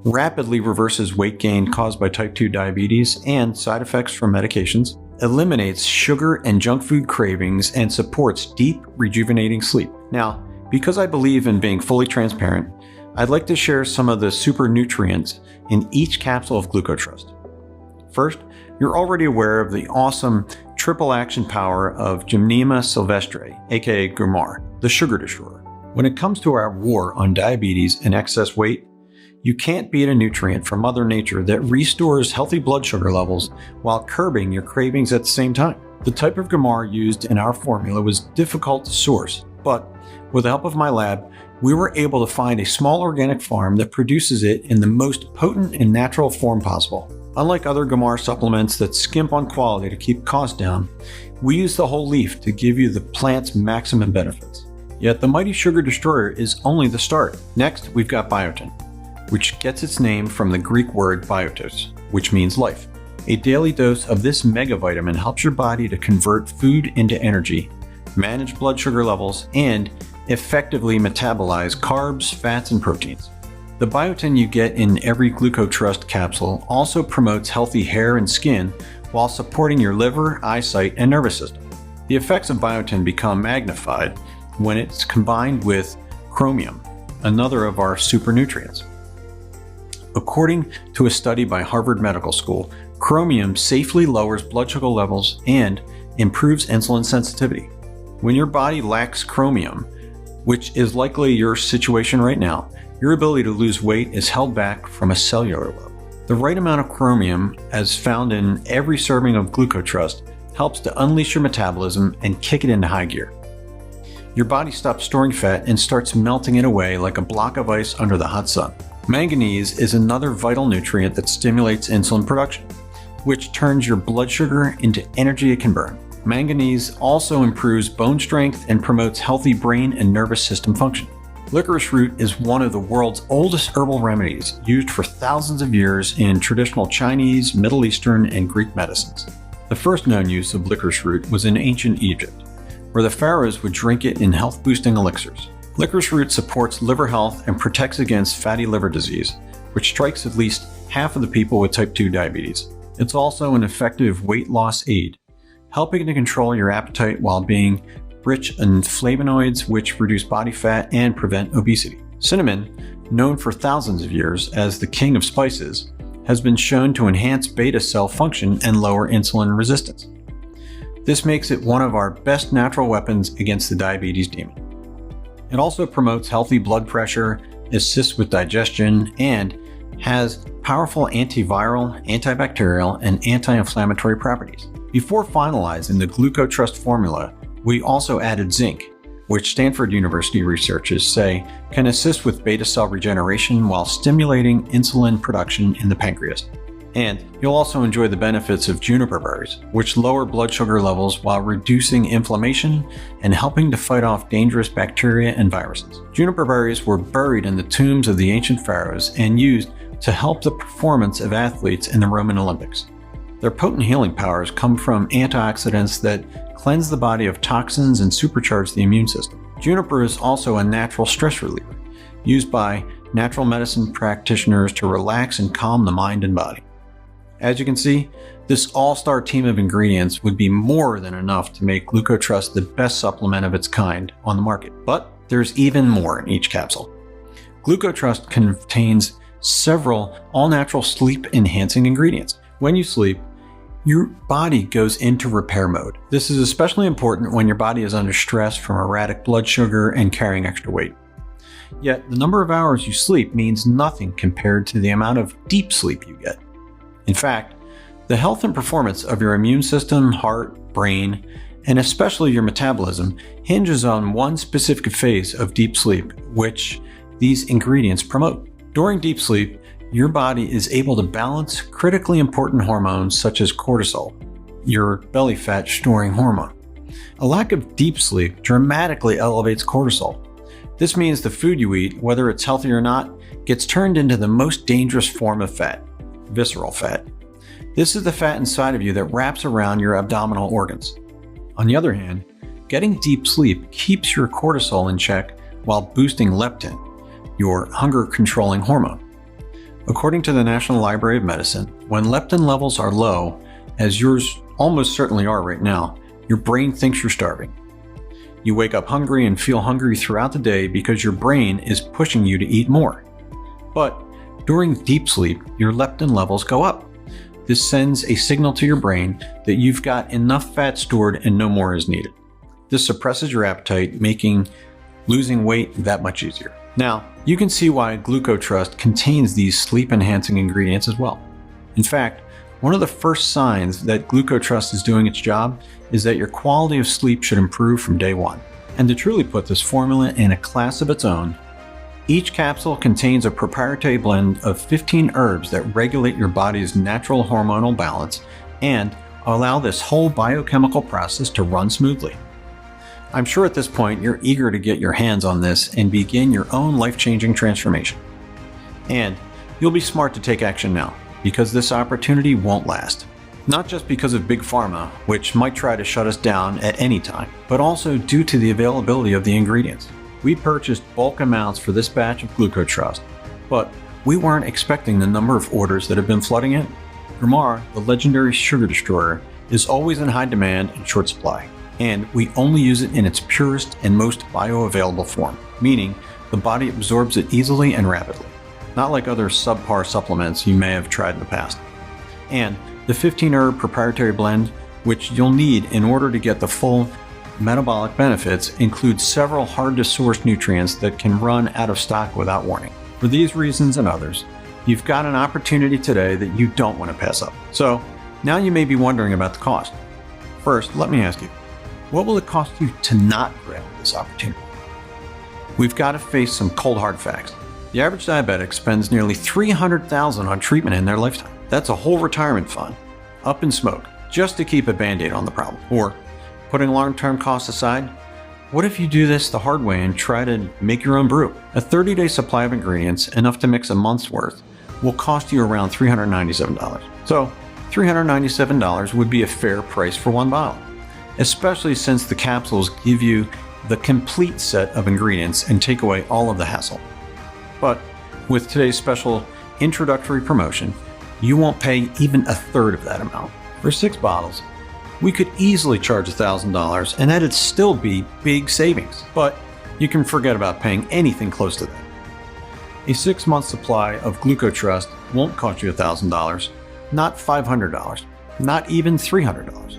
rapidly reverses weight gain caused by type 2 diabetes and side effects from medications, eliminates sugar and junk food cravings, and supports deep, rejuvenating sleep. Now, because I believe in being fully transparent, I'd like to share some of the super nutrients in each capsule of Glucotrust. First, you're already aware of the awesome triple action power of Gymnema sylvestre, aka Gromar, the sugar destroyer. When it comes to our war on diabetes and excess weight, you can't beat a nutrient from Mother Nature that restores healthy blood sugar levels while curbing your cravings at the same time. The type of Gromar used in our formula was difficult to source, but with the help of my lab, we were able to find a small organic farm that produces it in the most potent and natural form possible. Unlike other Gromar supplements that skimp on quality to keep costs down, we use the whole leaf to give you the plant's maximum benefits. Yet the mighty sugar destroyer is only the start. Next, we've got biotin, which gets its name from the Greek word biotos, which means life. A daily dose of this megavitamin helps your body to convert food into energy, manage blood sugar levels, and effectively metabolize carbs, fats, and proteins. The biotin you get in every Glucotrust capsule also promotes healthy hair and skin while supporting your liver, eyesight, and nervous system. The effects of biotin become magnified when it's combined with chromium, another of our super nutrients. According to a study by Harvard Medical School, chromium safely lowers blood sugar levels and improves insulin sensitivity. When your body lacks chromium, which is likely your situation right now, your ability to lose weight is held back from a cellular level. The right amount of chromium, as found in every serving of Glucotrust, helps to unleash your metabolism and kick it into high gear. Your body stops storing fat and starts melting it away like a block of ice under the hot sun. Manganese is another vital nutrient that stimulates insulin production, which turns your blood sugar into energy it can burn. Manganese also improves bone strength and promotes healthy brain and nervous system function. Licorice root is one of the world's oldest herbal remedies, used for thousands of years in traditional Chinese, Middle Eastern, and Greek medicines. The first known use of licorice root was in ancient Egypt, where the pharaohs would drink it in health-boosting elixirs. Licorice root supports liver health and protects against fatty liver disease, which strikes at least half of the people with type 2 diabetes. It's also an effective weight loss aid, helping to control your appetite while being rich in flavonoids, which reduce body fat and prevent obesity. Cinnamon, known for thousands of years as the king of spices, has been shown to enhance beta cell function and lower insulin resistance. This makes it one of our best natural weapons against the diabetes demon. It also promotes healthy blood pressure, assists with digestion, and has powerful antiviral, antibacterial, and anti-inflammatory properties. Before finalizing the Glucotrust formula, we also added zinc, which Stanford University researchers say can assist with beta cell regeneration while stimulating insulin production in the pancreas. And you'll also enjoy the benefits of juniper berries, which lower blood sugar levels while reducing inflammation and helping to fight off dangerous bacteria and viruses. Juniper berries were buried in the tombs of the ancient pharaohs and used to help the performance of athletes in the Roman Olympics. Their potent healing powers come from antioxidants that cleanse the body of toxins and supercharge the immune system. Juniper is also a natural stress reliever, used by natural medicine practitioners to relax and calm the mind and body. As you can see, this all-star team of ingredients would be more than enough to make Glucotrust the best supplement of its kind on the market. But there's even more in each capsule. Glucotrust contains several all-natural sleep-enhancing ingredients. When you sleep, your body goes into repair mode. This is especially important when your body is under stress from erratic blood sugar and carrying extra weight. Yet, the number of hours you sleep means nothing compared to the amount of deep sleep you get. In fact, the health and performance of your immune system, heart, brain, and especially your metabolism hinges on one specific phase of deep sleep, which these ingredients promote. During deep sleep, your body is able to balance critically important hormones such as cortisol, your belly fat storing hormone. A lack of deep sleep dramatically elevates cortisol. This means the food you eat, whether it's healthy or not, gets turned into the most dangerous form of fat, visceral fat. This is the fat inside of you that wraps around your abdominal organs. On the other hand, getting deep sleep keeps your cortisol in check while boosting leptin, your hunger-controlling hormone. According to the National Library of Medicine, when leptin levels are low, as yours almost certainly are right now, your brain thinks you're starving. You wake up hungry and feel hungry throughout the day because your brain is pushing you to eat more. But during deep sleep, your leptin levels go up. This sends a signal to your brain that you've got enough fat stored and no more is needed. This suppresses your appetite, making losing weight that much easier. Now, you can see why Glucotrust contains these sleep-enhancing ingredients as well. In fact, one of the first signs that Glucotrust is doing its job is that your quality of sleep should improve from day one. And to truly put this formula in a class of its own, each capsule contains a proprietary blend of 15 herbs that regulate your body's natural hormonal balance and allow this whole biochemical process to run smoothly. I'm sure at this point you're eager to get your hands on this and begin your own life-changing transformation. And you'll be smart to take action now, because this opportunity won't last. Not just because of Big Pharma, which might try to shut us down at any time, but also due to the availability of the ingredients. We purchased bulk amounts for this batch of Glucotrust, but we weren't expecting the number of orders that have been flooding in. Gramar, the legendary sugar destroyer, is always in high demand and short supply, and we only use it in its purest and most bioavailable form, meaning the body absorbs it easily and rapidly, not like other subpar supplements you may have tried in the past. And the 15 herb proprietary blend, which you'll need in order to get the full metabolic benefits, includes several hard-to-source nutrients that can run out of stock without warning. For these reasons and others, you've got an opportunity today that you don't want to pass up. So, now you may be wondering about the cost. First, let me ask you, what will it cost you to not grab this opportunity? We've got to face some cold hard facts. The average diabetic spends nearly $300,000 on treatment in their lifetime. That's a whole retirement fund, up in smoke, just to keep a Band-Aid on the problem. Or, putting long-term costs aside, what if you do this the hard way and try to make your own brew? A 30-day supply of ingredients, enough to mix a month's worth, will cost you around $397. So, $397 would be a fair price for one bottle, especially since the capsules give you the complete set of ingredients and take away all of the hassle. But with today's special introductory promotion, you won't pay even a third of that amount. For 6 bottles, we could easily charge $1,000 and that'd still be big savings. But you can forget about paying anything close to that. A 6-month supply of Glucotrust won't cost you $1,000, not $500, not even $300.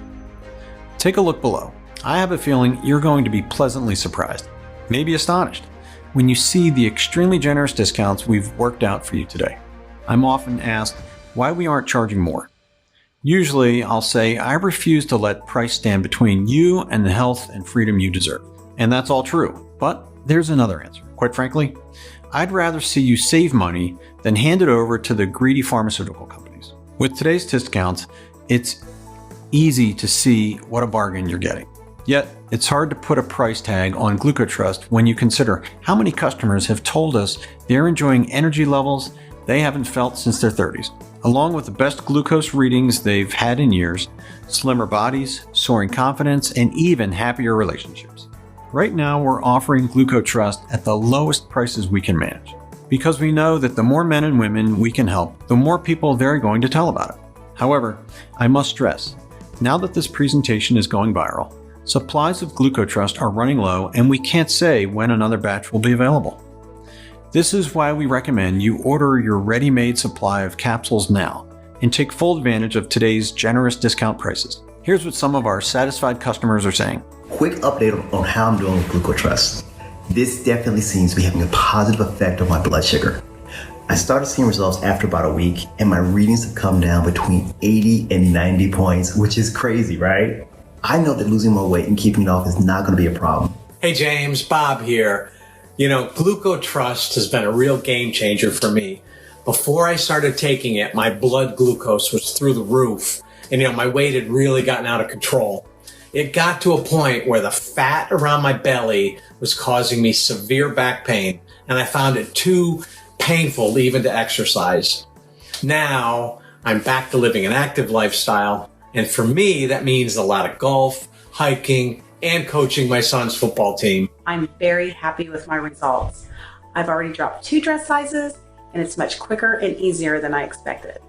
Take a look below. I have a feeling you're going to be pleasantly surprised, maybe astonished, when you see the extremely generous discounts we've worked out for you today. I'm often asked why we aren't charging more. Usually, I'll say I refuse to let price stand between you and the health and freedom you deserve. And that's all true. But there's another answer. Quite frankly, I'd rather see you save money than hand it over to the greedy pharmaceutical companies. With today's discounts, it's easy to see what a bargain you're getting. Yet, it's hard to put a price tag on Glucotrust when you consider how many customers have told us they're enjoying energy levels they haven't felt since their 30s. Along with the best glucose readings they've had in years, slimmer bodies, soaring confidence, and even happier relationships. Right now, we're offering Glucotrust at the lowest prices we can manage, because we know that the more men and women we can help, the more people they're going to tell about it. However, I must stress, now that this presentation is going viral, supplies of Glucotrust are running low and we can't say when another batch will be available. This is why we recommend you order your ready-made supply of capsules now and take full advantage of today's generous discount prices. Here's what some of our satisfied customers are saying. Quick update on how I'm doing with Glucotrust. This definitely seems to be having a positive effect on my blood sugar. I started seeing results after about a week, and my readings have come down between 80 and 90 points, which is crazy, right? I know that losing more weight and keeping it off is not going to be a problem. Hey James, Bob here. You know, Glucotrust has been a real game changer for me. Before I started taking it, my blood glucose was through the roof, and my weight had really gotten out of control. It got to a point where the fat around my belly was causing me severe back pain, and I found it too painful even to exercise. Now, I'm back to living an active lifestyle, and for me, that means a lot of golf, hiking, and coaching my son's football team. I'm very happy with my results. I've already dropped 2 dress sizes, and it's much quicker and easier than I expected.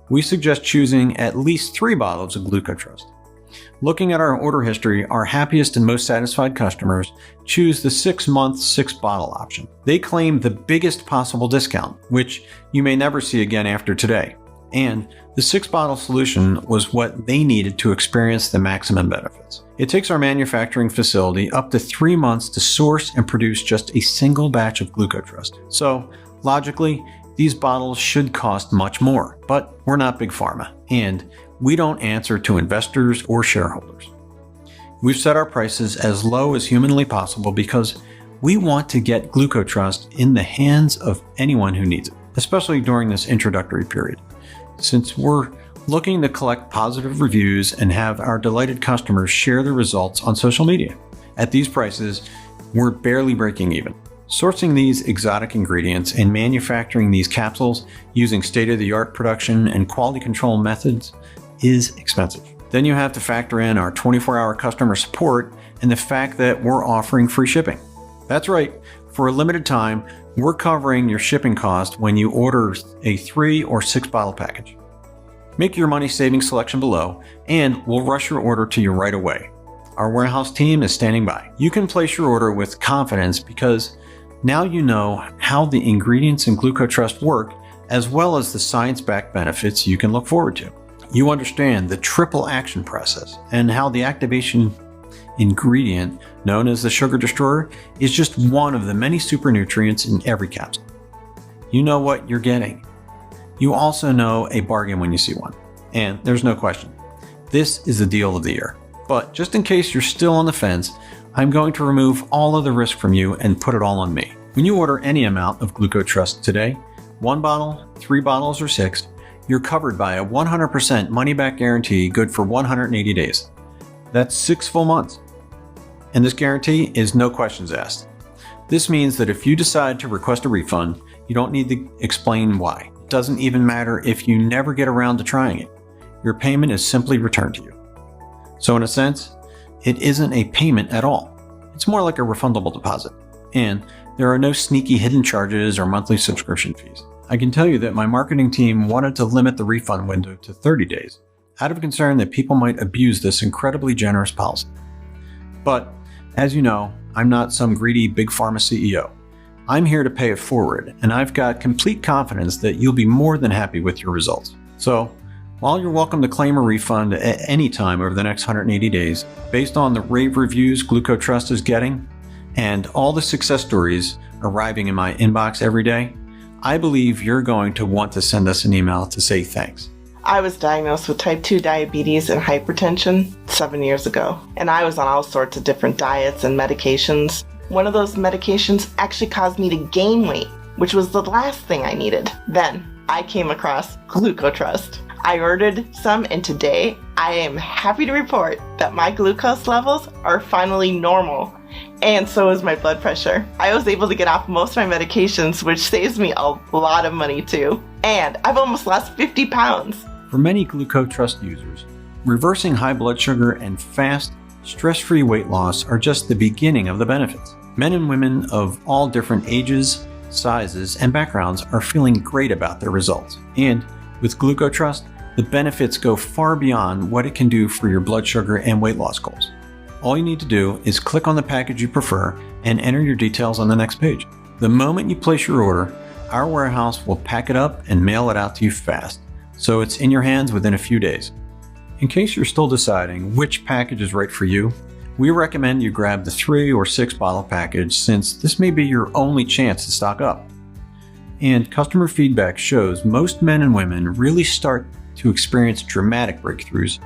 We suggest choosing at least 3 bottles of Glucotrust. Looking at our order history, our happiest and most satisfied customers choose the 6-month 6-bottle option. They claim the biggest possible discount, which you may never see again after today. And the 6-bottle solution was what they needed to experience the maximum benefits. It takes our manufacturing facility up to 3 months to source and produce just a single batch of Glucotrust. So, logically, these bottles should cost much more, but we're not Big Pharma, and we don't answer to investors or shareholders. We've set our prices as low as humanly possible because we want to get Glucotrust in the hands of anyone who needs it, especially during this introductory period. Since we're looking to collect positive reviews and have our delighted customers share the results on social media. At these prices, we're barely breaking even. Sourcing these exotic ingredients and manufacturing these capsules using state-of-the-art production and quality control methods is expensive. Then you have to factor in our 24-hour customer support and the fact that we're offering free shipping. That's right, for a limited time, we're covering your shipping cost when you order a 3 or 6 bottle package. Make your money-saving selection below, and we'll rush your order to you right away. Our warehouse team is standing by. You can place your order with confidence because now you know how the ingredients in Glucotrust work, as well as the science-backed benefits you can look forward to. You understand the triple action process and how the activation ingredient, known as the sugar destroyer, is just one of the many super nutrients in every capsule. You know what you're getting. You also know a bargain when you see one. And there's no question, this is the deal of the year. But just in case you're still on the fence, I'm going to remove all of the risk from you and put it all on me. When you order any amount of Glucotrust today, 1 bottle, 3 bottles, or 6, you're covered by a 100% money-back guarantee good for 180 days. That's 6 full months. And this guarantee is no questions asked. This means that if you decide to request a refund, you don't need to explain why. It doesn't even matter if you never get around to trying it. Your payment is simply returned to you. So in a sense, it isn't a payment at all. It's more like a refundable deposit. And there are no sneaky hidden charges or monthly subscription fees. I can tell you that my marketing team wanted to limit the refund window to 30 days, out of concern that people might abuse this incredibly generous policy. But, as you know, I'm not some greedy Big Pharma CEO. I'm here to pay it forward, and I've got complete confidence that you'll be more than happy with your results. So, while you're welcome to claim a refund at any time over the next 180 days, based on the rave reviews Glucotrust is getting, and all the success stories arriving in my inbox every day, I believe you're going to want to send us an email to say thanks. I was diagnosed with type 2 diabetes and hypertension 7 years ago, and I was on all sorts of different diets and medications. One of those medications actually caused me to gain weight, which was the last thing I needed. Then I came across Glucotrust. I ordered some, and today I am happy to report that my glucose levels are finally normal. And so is my blood pressure. I was able to get off most of my medications, which saves me a lot of money too. And I've almost lost 50 pounds. For many Glucotrust users, reversing high blood sugar and fast, stress-free weight loss are just the beginning of the benefits. Men and women of all different ages, sizes, and backgrounds are feeling great about their results. And with Glucotrust, the benefits go far beyond what it can do for your blood sugar and weight loss goals. All you need to do is click on the package you prefer and enter your details on the next page. The moment you place your order, our warehouse will pack it up and mail it out to you fast, so it's in your hands within a few days. In case you're still deciding which package is right for you, We recommend you grab the 3 or 6 bottle package since this may be your only chance to stock up. And customer feedback shows most men and women really start to experience dramatic breakthroughs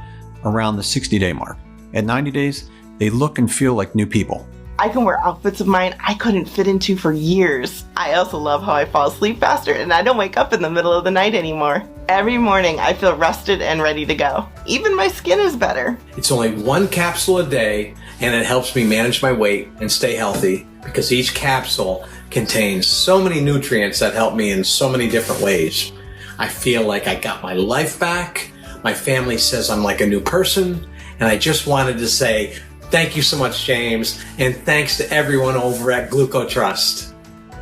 around the 60-day mark. At 90 days, they look and feel like new people. I can wear outfits of mine I couldn't fit into for years. I also love how I fall asleep faster and I don't wake up in the middle of the night anymore. Every morning I feel rested and ready to go. Even my skin is better. It's only 1 capsule a day, and it helps me manage my weight and stay healthy because each capsule contains so many nutrients that help me in so many different ways. I feel like I got my life back. My family says I'm like a new person, and I just wanted to say thank you so much, James, and thanks to everyone over at Glucotrust.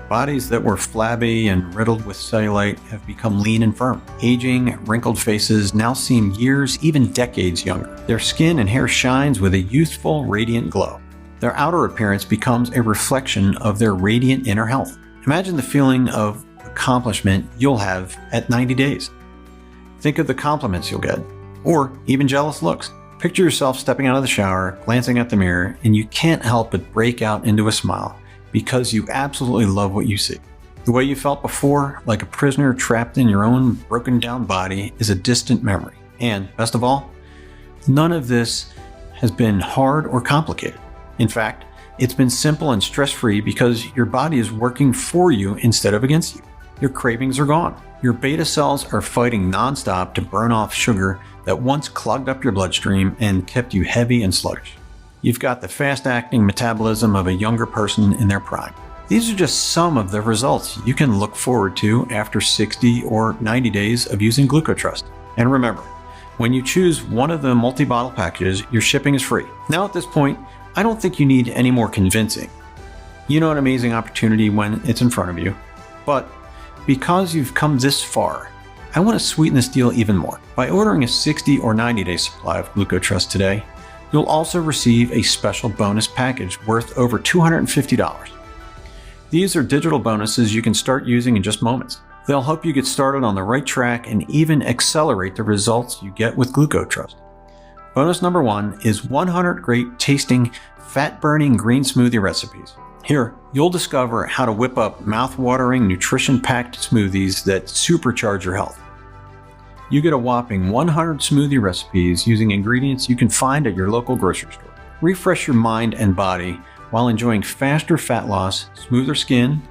Bodies that were flabby and riddled with cellulite have become lean and firm. Aging, wrinkled faces now seem years, even decades younger. Their skin and hair shines with a youthful, radiant glow. Their outer appearance becomes a reflection of their radiant inner health. Imagine the feeling of accomplishment you'll have at 90 days. Think of the compliments you'll get, or even jealous looks. Picture yourself stepping out of the shower, glancing at the mirror, and you can't help but break out into a smile because you absolutely love what you see. The way you felt before, like a prisoner trapped in your own broken down body, is a distant memory. And best of all, none of this has been hard or complicated. In fact, it's been simple and stress-free because your body is working for you instead of against you. Your cravings are gone. Your beta cells are fighting nonstop to burn off sugar that once clogged up your bloodstream and kept you heavy and sluggish. You've got the fast-acting metabolism of a younger person in their prime. These are just some of the results you can look forward to after 60 or 90 days of using Glucotrust. And remember, when you choose one of the multi-bottle packages, your shipping is free. Now at this point, I don't think you need any more convincing. You know an amazing opportunity when it's in front of you. But because you've come this far, I want to sweeten this deal even more. By ordering a 60 or 90-day supply of Glucotrust today, you'll also receive a special bonus package worth over $250. These are digital bonuses you can start using in just moments. They'll help you get started on the right track and even accelerate the results you get with Glucotrust. Bonus number 1 is 100 great tasting, fat-burning green smoothie recipes. Here, you'll discover how to whip up mouth-watering, nutrition-packed smoothies that supercharge your health. You get a whopping 100 smoothie recipes using ingredients you can find at your local grocery store. Refresh your mind and body while enjoying faster fat loss, smoother skin,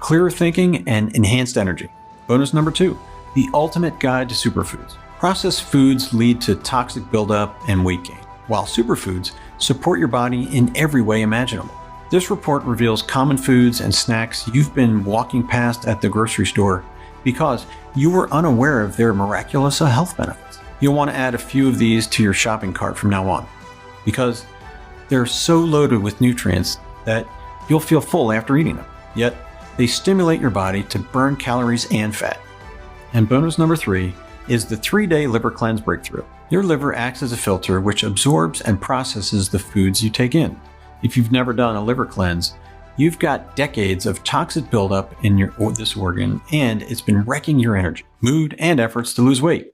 clearer thinking, and enhanced energy. Bonus number 2, the ultimate guide to superfoods. Processed foods lead to toxic buildup and weight gain, while superfoods support your body in every way imaginable. This report reveals common foods and snacks you've been walking past at the grocery store because you were unaware of their miraculous health benefits. You'll want to add a few of these to your shopping cart from now on because they're so loaded with nutrients that you'll feel full after eating them. Yet, they stimulate your body to burn calories and fat. And bonus number 3 is the 3-day liver cleanse breakthrough. Your liver acts as a filter which absorbs and processes the foods you take in. If you've never done a liver cleanse, you've got decades of toxic buildup in this organ, and it's been wrecking your energy, mood, and efforts to lose weight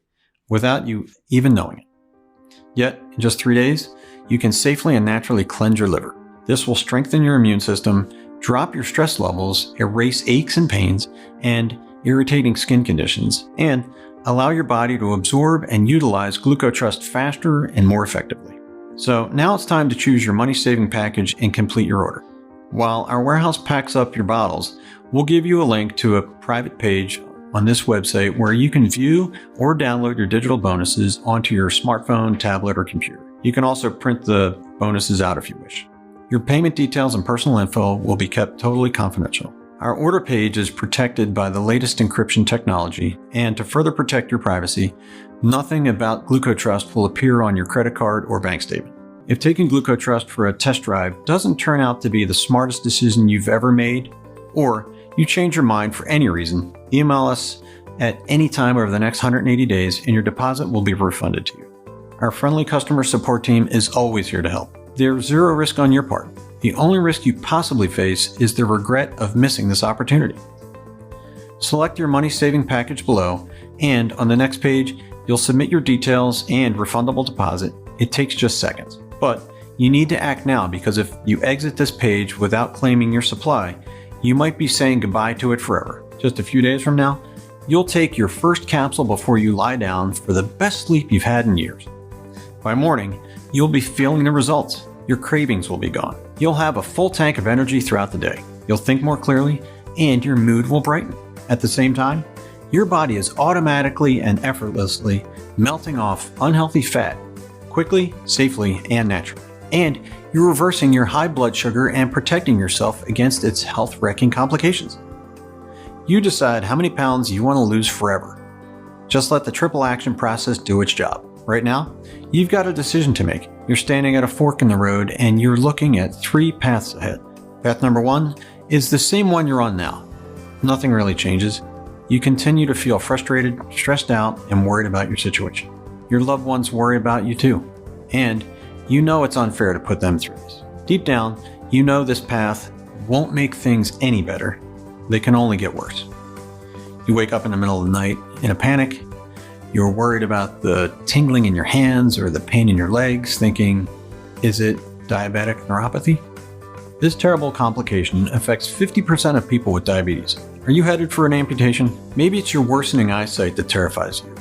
without you even knowing it. Yet, in just 3 days, you can safely and naturally cleanse your liver. This will strengthen your immune system, drop your stress levels, erase aches and pains, and irritating skin conditions, and allow your body to absorb and utilize Glucotrust faster and more effectively. So now it's time to choose your money-saving package and complete your order. While our warehouse packs up your bottles, we'll give you a link to a private page on this website where you can view or download your digital bonuses onto your smartphone, tablet, or computer. You can also print the bonuses out if you wish. Your payment details and personal info will be kept totally confidential. Our order page is protected by the latest encryption technology, and to further protect your privacy, nothing about Glucotrust will appear on your credit card or bank statement. If taking Glucotrust for a test drive doesn't turn out to be the smartest decision you've ever made, or you change your mind for any reason, email us at any time over the next 180 days and your deposit will be refunded to you. Our friendly customer support team is always here to help. There's zero risk on your part. The only risk you possibly face is the regret of missing this opportunity. Select your money-saving package below, and on the next page, you'll submit your details and refundable deposit. It takes just seconds, but You need to act now, because if you exit this page without claiming your supply, you might be saying goodbye to it forever. Just a few days from now, you'll take your first capsule before you lie down for the best sleep you've had in years. By morning, you'll be feeling the results. Your cravings will be gone. You'll have a full tank of energy throughout the day. You'll think more clearly, and your mood will brighten. At the same time, your body is automatically and effortlessly melting off unhealthy fat quickly, safely, and naturally. And you're reversing your high blood sugar and protecting yourself against its health-wrecking complications. You decide how many pounds you want to lose forever. Just let the triple action process do its job. Right now, you've got a decision to make. You're standing at a fork in the road and you're looking at 3 paths ahead. Path number 1 is the same one you're on now. Nothing really changes. You continue to feel frustrated, stressed out, and worried about your situation. Your loved ones worry about you too. And you know it's unfair to put them through this. Deep down, you know this path won't make things any better. They can only get worse. You wake up in the middle of the night in a panic. You're worried about the tingling in your hands or the pain in your legs, thinking, is it diabetic neuropathy? This terrible complication affects 50% of people with diabetes. Are you headed for an amputation? Maybe it's your worsening eyesight that terrifies you,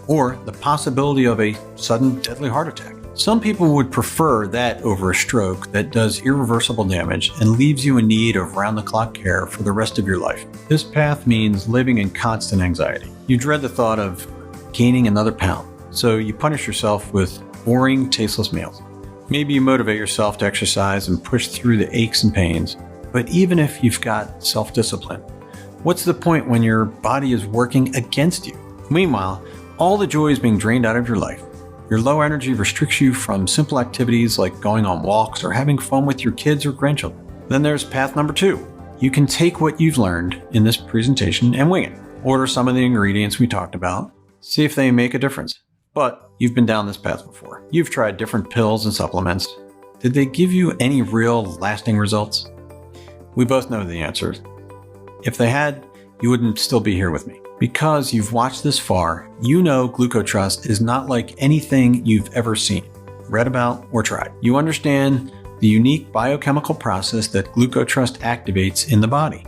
or the possibility of a sudden deadly heart attack. Some people would prefer that over a stroke that does irreversible damage and leaves you in need of round-the-clock care for the rest of your life. This path means living in constant anxiety. You dread the thought of gaining another pound, so you punish yourself with boring, tasteless meals. Maybe you motivate yourself to exercise and push through the aches and pains, but even if you've got self-discipline, what's the point when your body is working against you? Meanwhile, all the joy is being drained out of your life. Your low energy restricts you from simple activities like going on walks or having fun with your kids or grandchildren. Then there's path number 2. You can take what you've learned in this presentation and wing it. Order some of the ingredients we talked about. See if they make a difference. But you've been down this path before. You've tried different pills and supplements. Did they give you any real lasting results? We both know the answer. If they had, you wouldn't still be here with me. Because you've watched this far, you know Glucotrust is not like anything you've ever seen, read about, or tried. You understand the unique biochemical process that Glucotrust activates in the body.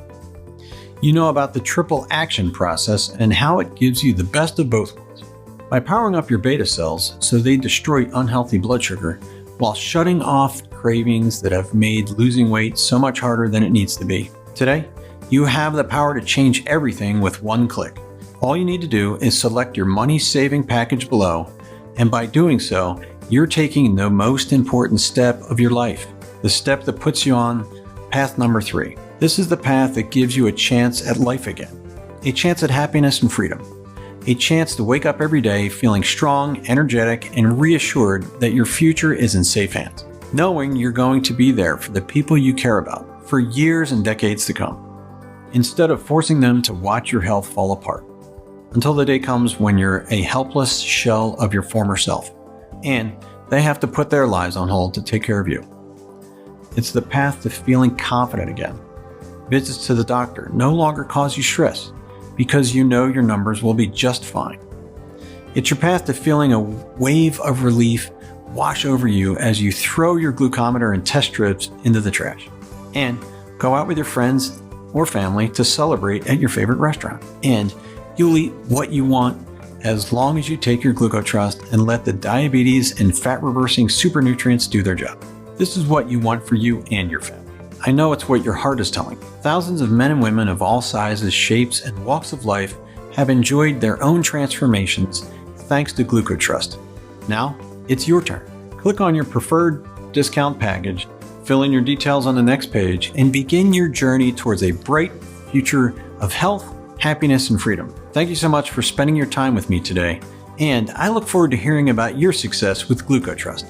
You know about the triple action process and how it gives you the best of both worlds. By powering up your beta cells so they destroy unhealthy blood sugar while shutting off cravings that have made losing weight so much harder than it needs to be. Today, you have the power to change everything with one click. All you need to do is select your money-saving package below, and by doing so, you're taking the most important step of your life, the step that puts you on path number 3. This is the path that gives you a chance at life again, a chance at happiness and freedom, a chance to wake up every day feeling strong, energetic, and reassured that your future is in safe hands, knowing you're going to be there for the people you care about for years and decades to come, instead of forcing them to watch your health fall apart, until the day comes when you're a helpless shell of your former self, and they have to put their lives on hold to take care of you. It's the path to feeling confident again. Visits to the doctor no longer cause you stress because you know your numbers will be just fine. It's your path to feeling a wave of relief wash over you as you throw your glucometer and test strips into the trash, and go out with your friends or family to celebrate at your favorite restaurant. And you'll eat what you want as long as you take your Glucotrust and let the diabetes and fat-reversing super nutrients do their job. This is what you want for you and your family. I know it's what your heart is telling you. Thousands of men and women of all sizes, shapes, and walks of life have enjoyed their own transformations thanks to Glucotrust. Now, it's your turn. Click on your preferred discount package, fill in your details on the next page, and begin your journey towards a bright future of health, happiness, and freedom. Thank you so much for spending your time with me today, and I look forward to hearing about your success with Glucotrust.